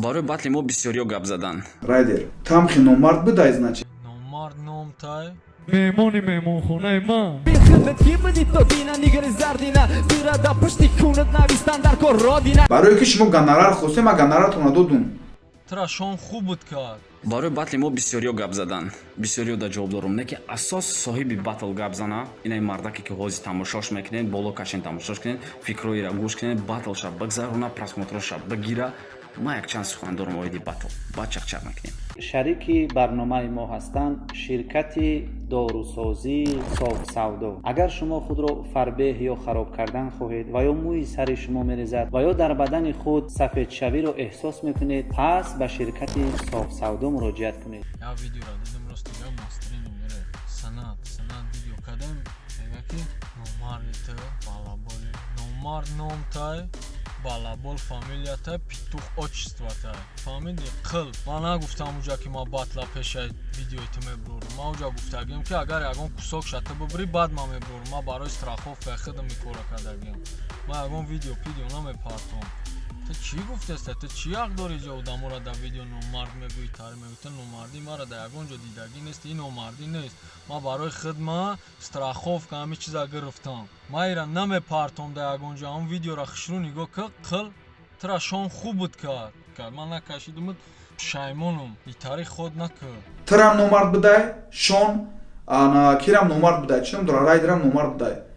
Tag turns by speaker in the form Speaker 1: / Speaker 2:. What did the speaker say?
Speaker 1: барои батли мо бисёриё гап задан.
Speaker 2: Райдер, тамхи номард бидай, значит.
Speaker 3: номард номтай
Speaker 4: меҳмони меҳмонхонаи ман
Speaker 2: Барои ки шумо гонорар хостем, ма гонорартона додум.
Speaker 3: тра шон хуб буд кард.
Speaker 1: барои батли мо бисёриё гап задан. бисёриё да ҷавоб дорум. Не ки асос соҳиби батл гап зана инаи мардаке ки ҳозир тамошош мекунед, боло кашен тамошош кунед, фикроира гӯш кунед, батлша бигзарона, просмотроша бигира. ма якчанд сухан дорум оиди батл. баъд чақчақ мекунем.
Speaker 5: шарики барномаи мо ҳастанд ширкати дорусозӣ соф савдо. агар шумо худро фарбеҳ ё хароб кардан хоҳед ва ё мӯи сари шумо мерезад ва ё дар бадани худ сафедшавиро эҳсос мекунед, пас ба ширкати соф савдо муроҷиат кунед.
Speaker 3: я видеоро дидим ростига мастерини мере санад видео кардем мега ки номард балаболи номард номтай балабол фамилиятай петух отчестватай фамилия қил. ман нагуфтам уҷа ки ма батла пеша видеои мебурам. ма уҷа гуфтагем ки агар ягон кусок шата бибурӣ баъд ма мебурам. ма барои страховка хидам икора кардагем. ма ягон видео намепартом. تو چی گفته است؟ تو چی حق داری جا آدم‌ها در ویدیو نامرد میگویی تاری میگویی تو نامردی مرا در یگان جا دیدگی نیست این نامردی نیست. ما برای خدمت استراخوف همه چیزا گرفتم. ما ایران نمیپرتم در یگان جا اون ویدیو را خشرو نگاه کل ترا شان خوب بود کرد من نکشیدم پشیمانم این تاریخ خود نکرد.
Speaker 2: Трам номард бидай, Шон, ана кирам номард бидай, чунам дора райдерам номард бидай.